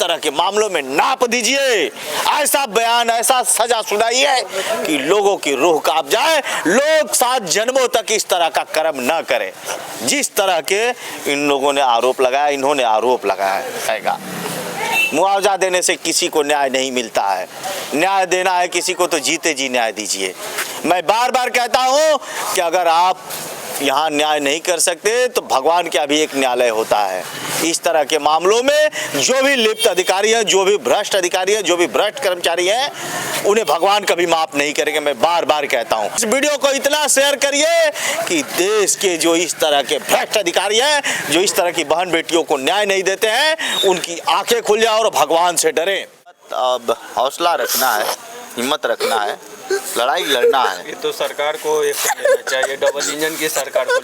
तरह के मामलों में नाप दीजिए, ऐसा बयान, ऐसा सजा सुनाइए कि लोगों की रूह कांप जाए, लोग 7 जन्मों तक इस तरह का कर्म न करें जिस तरह के इन लोगों ने आरोप लगाया, इन्होंने आरोप लगाया। मुआवजा देने से किसी को न्याय नहीं मिलता है, न्याय देना है किसी को तो जीते जी न्याय दीजिए। मैं बार बार कहता हूं कि अगर आप यहाँ न्याय नहीं कर सकते तो भगवान का भी एक न्यायालय होता है। इस तरह के मामलों में जो भी लिप्त अधिकारी हैं, जो भी भ्रष्ट अधिकारी हैं, जो भी भ्रष्ट कर्मचारी हैं, उन्हें भगवान कभी माफ नहीं करेंगे। मैं बार बार कहता हूं, इस वीडियो को इतना शेयर करिए कि देश के जो इस तरह के भ्रष्ट अधिकारी हैं, जो इस तरह की बहन बेटियों को न्याय नहीं देते हैं, उनकी आंखें खुल जाए और भगवान से डरे। अब हौसला रखना है, हिम्मत रखना है, लड़ाई लड़ना है। ये तो सरकार को एक लेना चाहिए, डबल इंजन की सरकार को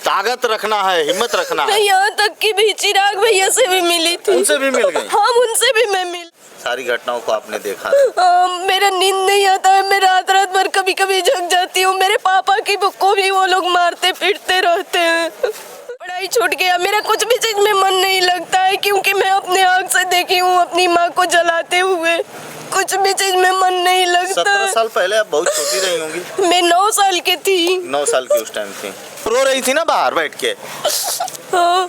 ताकत रखना है, हिम्मत रखना है। यहाँ तक कि भी चिराग भैया से भी मिली थी, उनसे भी मिल गई। हाँ, उनसे भी मैं मिल। सारी घटनाओं को आपने देखा? मेरा नींद नहीं आता है, मैं रात रात भर कभी कभी जग जाती हूँ। मेरे पापा की को भी वो लोग मारते पीटते रहते हैं। पढ़ाई छूट गया, मेरा कुछ भी चीज में मन नहीं लगता है, क्योंकि मैं अपने आँख से देखी हूँ अपनी माँ को जलाते हुए। कुछ भी चीज में मन नहीं लगता। 17 साल पहले आप बहुत छोटी रही होंगी। मैं 9 साल की थी। 9 साल की उस टाइम थी। रो रही थी ना बाहर बैठ के? हाँ,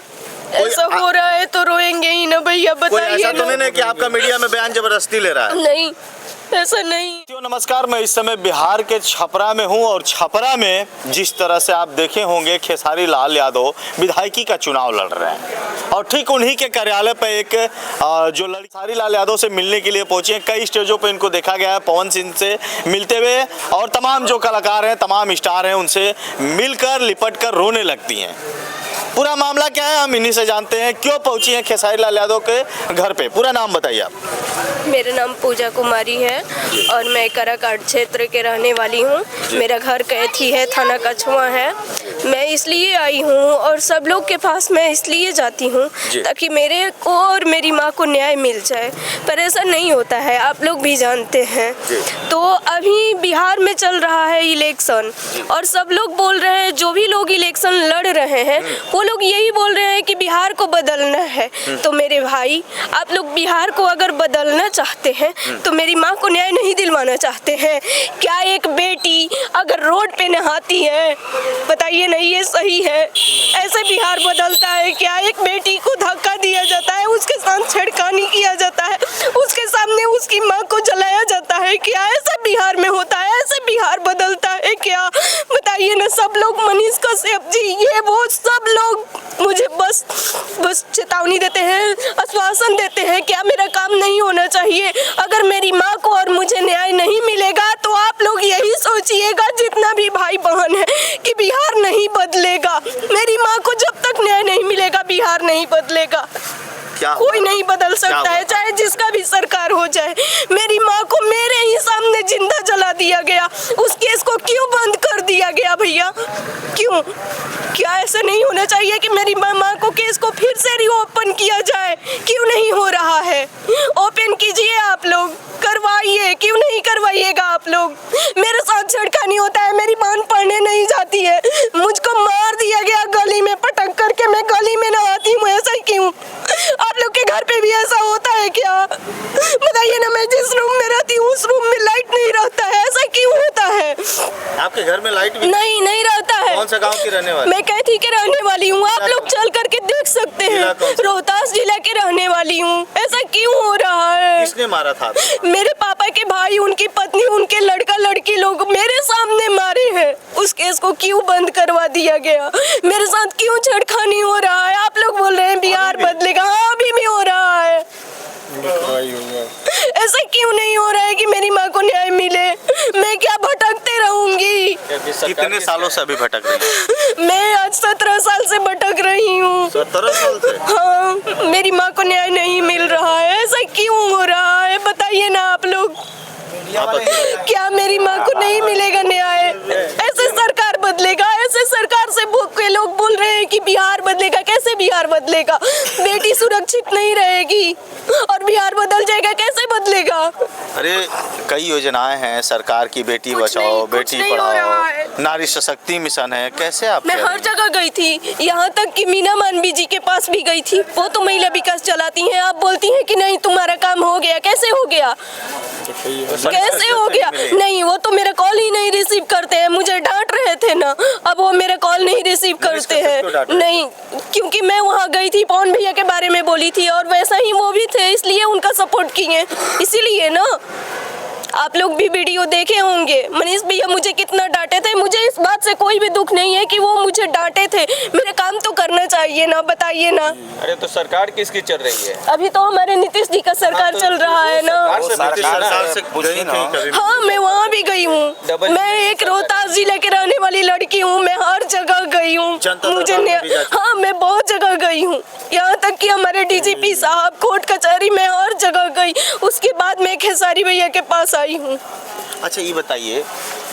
ऐसा हो रहा है तो रोएंगे ही ना भैया, बताइए। ऐसा तो नहीं कि आपका मीडिया में बयान जबरदस्ती ले रहा है? नहीं, ऐसा नहीं। नमस्कार, मैं इस समय बिहार के छपरा में हूं और छपरा में जिस तरह से आप देखे होंगे खेसारी लाल यादव विधायकी का चुनाव लड़ रहे हैं और ठीक उन्हीं के कार्यालय पर एक जो खेसारी लाल यादव से मिलने के लिए पहुंचे हैं। कई स्टेजों पर इनको देखा गया है पवन सिंह से मिलते हुए, और तमाम जो कलाकार हैं, तमाम स्टार हैं, उनसे मिलकर लिपट कर रोने लगती हैं। पूरा मामला क्या है हम इन्हीं से जानते हैं। क्यों पहुंची हैं खेसारी लाल यादव के घर पे? पूरा नाम बताइए आप। मेरा नाम पूजा कुमारी है और मैं काराकाट क्षेत्र के रहने वाली हूँ। मेरा घर कैथी है, थाना कछुआ है। मैं इसलिए आई हूँ और सब लोग के पास मैं इसलिए जाती हूँ ताकि मेरे को और मेरी माँ को न्याय मिल जाए, पर ऐसा नहीं होता है, आप लोग भी जानते हैं। तो अभी बिहार में चल रहा है इलेक्शन और सब लोग बोल रहे हैं, जो भी लोग इलेक्शन लड़ रहे हैं वो लोग यही बोल रहे हैं कि बिहार को बदलना है। तो मेरे भाई, आप लोग बिहार को अगर बदलना चाहते हैं तो मेरी माँ को न्याय नहीं दिलवाना चाहते हैं क्या? एक बेटी अगर रोड पे नहाती है, बताइए नहीं ये सही है? ऐसे बिहार बदलता है क्या? एक बेटी को धक्का दिया जाता है, उसके साथ छेड़खानी किया जाता है, उसके सामने उसकी माँ को जलाया जाता है क्या? ऐसा बिहार में होता है? ऐसे बिहार बदलता है क्या? बताइए ना। सब लोग, मनीष कश्यप जी, ये वो सब लोग मुझे बस चेतावनी देते हैं, आश्वासन देते हैं। क्या मेरा काम नहीं होना चाहिए? अगर मेरी माँ को और मुझे न्याय नहीं मिलेगा तो आप लोग यही सोचिएगा, जितना भी भाई बहन है, कि बिहार नहीं बदलेगा। मेरी माँ को जब तक न्याय नहीं मिलेगा बिहार नहीं बदलेगा। कोई नहीं बदल सकता है, चाहे जिसका भी सरकार हो जाए। मेरी माँ को मेरे ही सामने जिंदा जला दिया गया, उस केस को क्यों बंद कर दिया गया भैया? क्यों? क्या ऐसा नहीं होना चाहिए कि मेरी माँ को केस को फिर से रीओपन किया जाए? क्यों नहीं हो रहा है? ओपन कीजिए, आप लोग करवाइए। क्यों नहीं करवाइएगा आप लोग? मेरे साथ छेड़खानी होता है, मेरी बहन पढ़ने नहीं जाती है, मुझको मार दिया गया गली में पटक करके, मैं गली में नहाती हूँ। ऐसा क्यों? आप लोग के घर पे भी ऐसा होता है क्या? बताइए ना। मैं जिस रूम में रहती हूँ उस रूम में लाइट नहीं रहता है, ऐसा क्यों होता है? आपके घर में लाइट भी नहीं रहता है। कौन सा गांव की रहने वाली? मैं कैथी के रहने वाली हूँ, आप लोग चल करके देख सकते हैं। रोहतास जिला के रहने वाली हूँ। ऐसा क्यों हो रहा है? किसने मारा था? मेरे पापा के भाई, उनकी पत्नी, उनके लड़का लड़की लोग मेरे सामने मारे हैं। उस केस को क्यों बंद करवा दिया गया? मेरे साथ क्यों छेड़खानी हो रहा है? आप लोग बोल रहे हैं बिहार बदलेगा, हाँ अभी भी हो रहा है। ऐसा क्यों नहीं हो रहा है कि मेरी माँ को न्याय मिले? मैं क्या भटकते रहूंगी? कितने सालों से अभी भटक रही? मैं आज 17 साल से भटक रही हूँ। 17 साल से? हाँ, मेरी माँ को न्याय नहीं मिल रहा है। ऐसा क्यों हो रहा है? बताइए ना आप लोग। क्या मेरी माँ को नहीं मिलेगा न्याय? ऐसे सरकार बदलेगा? ऐसे सरकार से के लोग बोल रहे हैं कि बिहार बदलेगा। कैसे बिहार बदलेगा? बेटी सुरक्षित नहीं रहेगी। और बिहार बदल जाएगा, कैसे बदलेगा? अरे कई योजनाएं हैं सरकार की, बेटी कुछ बचाओ नहीं, कुछ बेटी नहीं हो रहा है। पढ़ाओ, नारी सशक्ति मिशन है, कैसे आप मैं कह हर रही हैं? जगह गई थी, यहाँ तक कि मीना मानवी जी के पास भी गई थी। वो तो महिला विकास चलाती हैं, आप बोलती हैं कि नहीं तुम्हारा काम हो गया। कैसे हो गया? कैसे हो गया? नहीं, वो तो मेरा कॉल ही नहीं रिसीव करते हैं। मुझे डांट रहे थे ना, अब वो मेरा कॉल नहीं रिसीव करते हैं। नहीं, क्योंकि मैं वहाँ गई थी, पवन भैया के बारे में बोली थी और वैसा ही वो भी थे, इसलिए उनका सपोर्ट किए, इसीलिए ना। आप लोग भी वीडियो देखे होंगे, मनीष भैया मुझे कितना डांटे थे। मुझे इस बात से कोई भी दुख नहीं है कि वो मुझे डांटे थे, मेरे काम तो करना चाहिए ना, बताइए ना। अरे तो सरकार किसकी चल रही है? अभी तो हमारे नीतीश जी का सरकार चल रहा है ना। सरकार से गई थी कभी? हाँ, मैं वहाँ भी गई हूँ। डबल मैं एक रोहतास जिले के रहने वाली लड़की हूँ, मैं हर जगह गई हूँ। जनता मुझे दरबार में भी जाती हाँ, मैं बहुत जगह गई हूँ, यहाँ तक कि हमारे डीजीपी साहब, कोर्ट कचहरी में हर जगह गई। उसके बाद मैं खेसारी भैया के पास आई हूँ। अच्छा ये बताइए,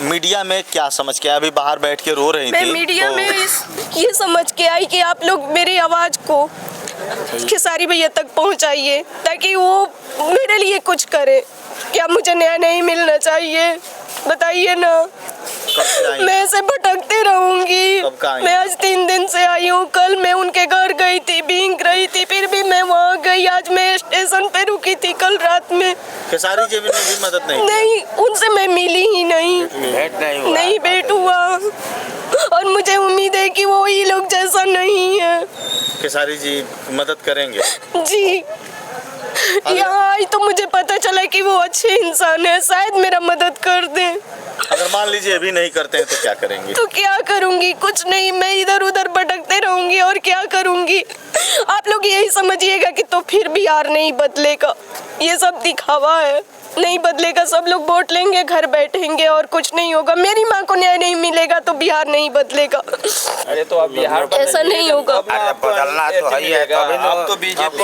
मीडिया में क्या समझ के, अभी बाहर बैठ के रो रही मैं थी मीडिया तो- में ये समझ के आई कि आप लोग मेरी आवाज़ को खेसारी भैया तक पहुंचाइए, ताकि वो मेरे लिए कुछ करे। क्या मुझे न्याय नहीं मिलना चाहिए? बताइए ना। कब से आई? मैं ऐसे भटकते रहूंगी। कब का आई? मैं आज 3 दिन से आई हूँ। कल मैं उनके घर गई थी, भींग रही थी, फिर भी मैं वहाँ गई। आज मैं स्टेशन पे रुकी थी कल रात में। खेसारी जी ने भी मदद नहीं की? नहीं, उनसे मैं मिली ही नहीं। नहीं भेंट हुआ, और मुझे उम्मीद है कि वो ही लोग जैसा नहीं है। खेसारी जी मदद करेंगे? जी, यहाँ आई तो मुझे पता चला कि वो अच्छे इंसान है, शायद मेरा मदद कर दे। अगर मान लीजिए अभी नहीं करते हैं तो क्या करेंगे? तो क्या करूंगी? कुछ नहीं, मैं इधर उधर भटकते रहूंगी और क्या करूंगी? आप लोग यही समझिएगा कि तो फिर बिहार नहीं बदलेगा, ये सब दिखावा है। नहीं बदलेगा, सब लोग वोट लेंगे, घर बैठेंगे और कुछ नहीं होगा। मेरी माँ को न्याय नहीं मिलेगा तो बिहार नहीं बदलेगा। अरे तो अब बिहार ऐसा नहीं होगा। बदलना तो है ही है, अब तो बीजेपी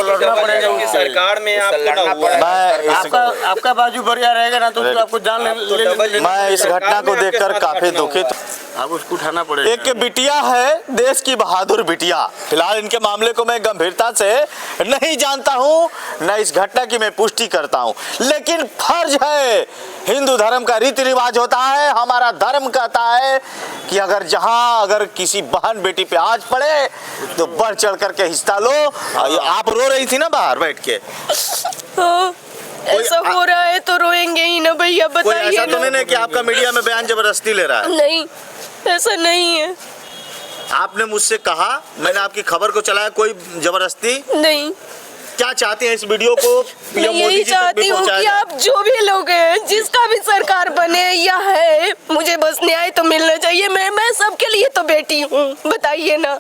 की सरकार में आपको ना हुआ है। मैं आपका बाजू बढ़िया रहेगा ना तो आपको जान ले मैं इस घटना को देखकर काफी दुखित। आप उसको उठाना पड़ेगा। एक बिटिया है, देश की बहादुर बिटिया। फिलहाल इनके मामले को मैं गंभीरता से नहीं जानता हूं, न इस घटना की मैं पुष्टि करता हूं, लेकिन फर्ज है, हिंदू धर्म का रीति रिवाज होता है, हमारा धर्म कहता है कि अगर किसी बहन बेटी पे आँच पड़े तो बढ़ चढ़ करके हिस्सा लो। आप रो रही थी ना बाहर बैठ के? हाँ, ऐसा हो रहा है तो रोएंगे ही ना भैया, कोई बताइए ऐसा तो नहीं ना। है कि आपका मीडिया में बयान जबरदस्ती ले रहा है? नहीं, ऐसा नहीं है। आपने मुझसे कहा, मैंने आपकी खबर को चलाया, कोई जबरदस्ती? नहीं, क्या चाहते हैं इस वीडियो को मैं या मोदी यही जी तक भी चाहती हूँ कि पहुंचाया? आप जो भी लोग हैं, जिसका भी सरकार बने या है, मुझे बस न्याय तो मिलना चाहिए। मैं सबके लिए तो बेटी हूँ, बताइए ना।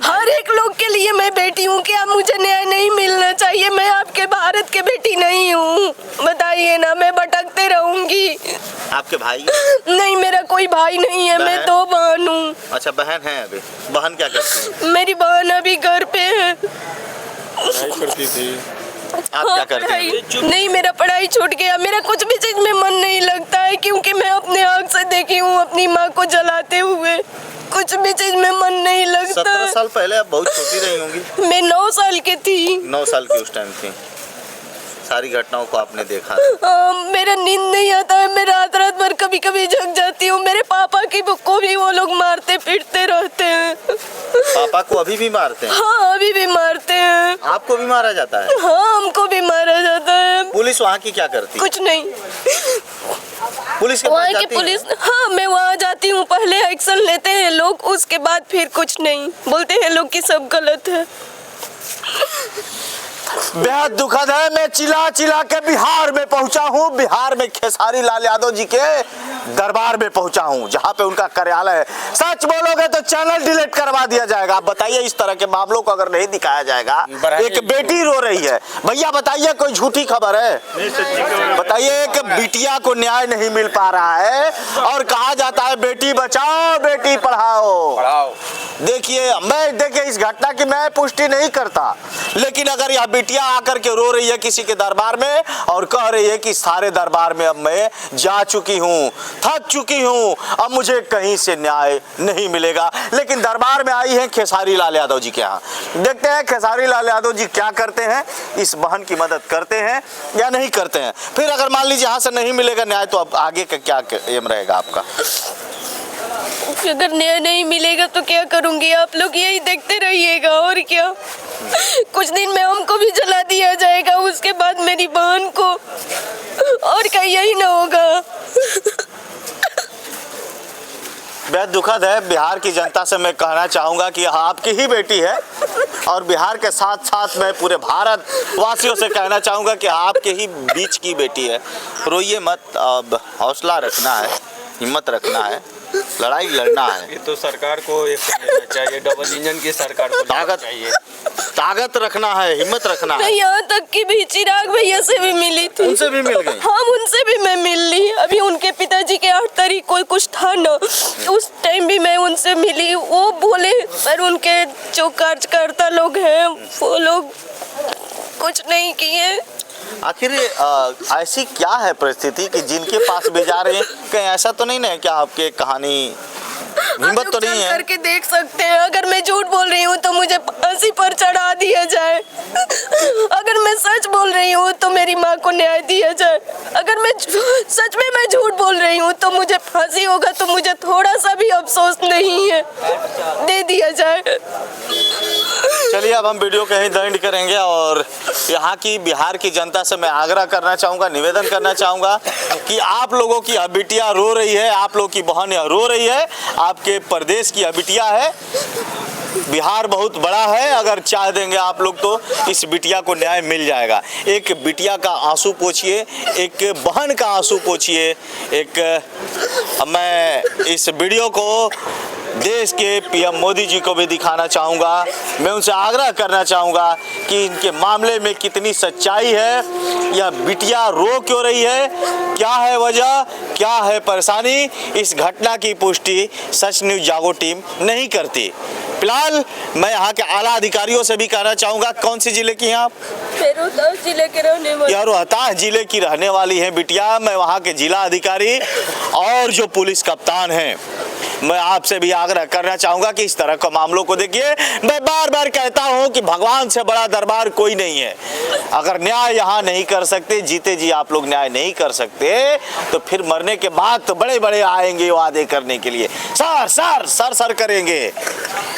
हर एक लोग के लिए मैं बेटी हूँ। क्या मुझे न्याय नहीं मिलना चाहिए? मैं आपके भारत के बेटी नहीं हूँ, बताइए ना। मैं भटकते रहूंगी। आपके भाई? नहीं, मेरा कोई भाई नहीं है, मैं बहन? 2 बहन हूँ। अच्छा, बहन है अभी? बहन क्या करती है? मेरी बहन अभी घर पे है। करती थी। आप क्या करती हैं? नहीं, मेरा पढ़ाई छूट गया। मेरा कुछ भी चीज में मन नहीं लगता है, क्योंकि मैं अपने आँख से देखी हूँ अपनी माँ को जलाते हुए। कुछ भी चीज में मन नहीं लगता 17 है। साल पहले आप बहुत छोटी रही होंगी। मैं 9 साल की थी। 9 साल की उस टाइम थी। सारी घटनाओं को आपने देखा। मेरा नींद नहीं आता है, मैं रात रात भर कभी कभी जग जाती हूँ। मेरे पापा को भी वो लोग मारते पीटते रहते हैं। पापा को अभी भी मारते हैं? हाँ, अभी भी मारते हैं। आपको भी मारा जाता है? हाँ, हमको भी मारा जाता है। पुलिस वहाँ की क्या करती है? कुछ नहीं, पुलिस के पास वहाँ की जाती हैं? पुलिस, हाँ, मैं वहाँ जाती हूँ, पहले एक्शन लेते हैं लोग, उसके बाद फिर कुछ नहीं बोलते हैं लोग कि सब गलत है। बेहद दुखद है। मैं चिल्ला चिल्ला के बिहार में पहुंचा हूं, बिहार में खेसारी लाल यादव जी के दरबार में पहुंचा हूं, जहां पे उनका कार्यालय है। सच बोलोगे तो चैनल डिलीट करवा दिया जाएगा। आप बताइए, इस तरह के मामलों को अगर नहीं दिखाया जाएगा। एक बेटी रो रही है, भैया बताइए कोई झूठी खबर है? बताइए, एक बिटिया को न्याय नहीं मिल पा रहा है और कहा जाता है बेटी बचाओ बेटी पढ़ाओ। देखिए इस घटना की मैं पुष्टि नहीं करता, लेकिन अगर यह बिटिया आकर के रो रही है किसी के दरबार में और कह रही है कि सारे दरबार में अब मैं जा चुकी हूँ, थक चुकी हूँ, अब मुझे कहीं से न्याय नहीं मिलेगा। लेकिन दरबार में आई है खेसारी लाल यादव जी के यहाँ। देखते हैं खेसारी लाल यादव जी क्या करते हैं, इस बहन की मदद करते हैं या नहीं करते हैं। फिर अगर मान लीजिए यहाँ से नहीं मिलेगा न्याय तो अब आगे का क्या एम रहेगा आपका? अगर न्याय नहीं मिलेगा तो क्या करूंगी, आप लोग यही देखते रहिएगा और क्या। कुछ दिन में हमको भी जला दिया जाएगा, उसके बाद मेरी बहन को, और क्या यही ना होगा। बेहद दुखद है। बिहार की जनता से मैं कहना चाहूँगा कि आपकी ही बेटी है और बिहार के साथ साथ मैं पूरे भारत वासियों से कहना चाहूँगा कि आपके ही बीच की बेटी है। रोइए मत, अब हौसला रखना है, हिम्मत रखना है, लड़ाई लड़ना है। ये तो सरकार को एक लेना चाहिए, डबल इंजन की सरकार को ताकत रखना है, हिम्मत रखना है। यहाँ तक कि भी चिराग भैया से भी मिली थी, उनसे भी मिल गई। हाँ, उनसे भी मैं मिल ली। अभी उनके पिताजी के 8 तारीख को कुछ था ना, उस टाइम भी मैं उनसे मिली। वो बोले पर उनके जो कार्यकर्ता लोग हैं वो लोग कुछ नहीं किए। आखिर ऐसी क्या है परिस्थिति कि जिनके पास भी जा रहे हैं, कहीं ऐसा तो नहीं ना है कि आपके कहानी हिम्मत तो नहीं है? करके देख सकते हैं। अगर मैं झूठ बोल रही हूँ तो मुझे फांसी पर चढ़ा दिया जाए, अगर मैं सच बोल रही हूँ तो मेरी माँ को न्याय दिया जाए, अगर मैं सच में मैं झूठ बोल रही हूँ तो मुझे फांसी होगा तो मुझे थोड़ा सा भी अफसोस नहीं है, दे दिया जाए। चलिए अब हम वीडियो कहीं दंड करेंगे और यहाँ की बिहार की जनता से मैं आग्रह करना चाहूँगा, निवेदन करना चाहूँगा कि आप लोगों की बिटिया रो रही है, आप लोगों की बहन रो रही है, आपके प्रदेश की बिटिया है। बिहार बहुत बड़ा है, अगर चाह देंगे आप लोग तो इस बिटिया को न्याय मिल जाएगा। एक बिटिया का आंसू पोंछिए, एक बहन का आंसू पोंछिए। मैं इस वीडियो को देश के पीएम मोदी जी को भी दिखाना चाहूँगा। मैं उनसे आग्रह करना चाहूँगा कि इनके मामले में कितनी सच्चाई है, यह बिटिया रो क्यों रही है, क्या है वजह, क्या है परेशानी। इस घटना की पुष्टि सच न्यूज़ जागो टीम नहीं करती। फिलहाल मैं यहाँ के आला अधिकारियों से भी कहना चाहूँगा। कौन से जिले की हैं आप? रोहतास जिले के रहने वाली। यह रोहतास जिले की रहने वाली है बिटिया। मैं वहाँ के जिला अधिकारी और जो पुलिस कप्तान हैं, मैं आपसे भी आग्रह करना चाहूँगा कि इस तरह के मामलों को देखिए। मैं बार बार कहता हूँ कि भगवान से बड़ा दरबार कोई नहीं है। अगर न्याय यहाँ नहीं कर सकते, जीते जी आप लोग न्याय नहीं कर सकते, तो फिर मरने के बाद तो बड़े बड़े आएंगे वादे करने के लिए, सर करेंगे,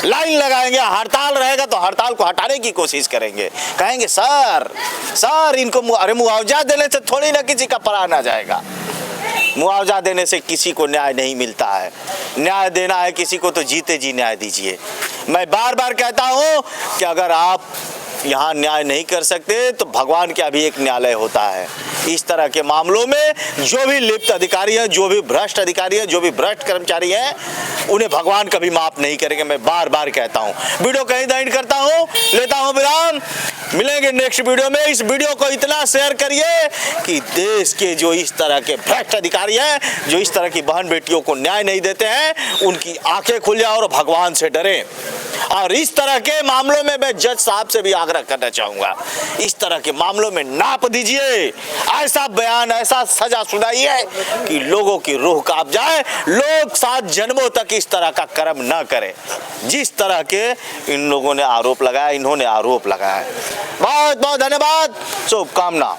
लाइन लगाएंगे, हड़ताल रहेगा तो हड़ताल को हटाने की कोशिश करेंगे, कहेंगे सर इनको अरे मुआवजा देने से थोड़ी ना किसी का परान आ जाएगा। मुआवजा देने से किसी को न्याय नहीं मिलता है। न्याय देना है किसी को तो जीते जी न्याय दीजिए। मैं बार बार कहता हूँ कि अगर आप यहाँ न्याय नहीं कर सकते तो भगवान का भी एक न्यायालय होता है। इस तरह के मामलों में जो भी लिप्त अधिकारी हैं, जो भी भ्रष्ट अधिकारी हैं, जो भी भ्रष्ट कर्मचारी हैं, उन्हें भगवान कभी माफ नहीं करेंगे। मैं बार बार कहता हूँ। वीडियो कहीं दंड करता हूँ, लेता हूँ विराम। मिलेंगे नेक्स्ट वीडियो में। इस वीडियो को इतना शेयर करिए कि देश के जो इस तरह के भ्रष्ट अधिकारी हैं, जो इस तरह की बहन बेटियों को न्याय नहीं देते हैं, उनकी आंखें खुल जाए और भगवान से डरें। और इस तरह के मामलों में मैं जज साहब से भी आग्रह करना चाहूंगा, इस तरह के मामलों में नाप दीजिए, ऐसा बयान, ऐसा सजा सुनाइए कि लोगों की रूह कांप जाए, लोग 7 जन्मों तक इस तरह का कर्म न करें जिस तरह के इन लोगों ने आरोप लगाया, इन्होंने आरोप लगाया। बहुत बहुत धन्यवाद, शुभकामना।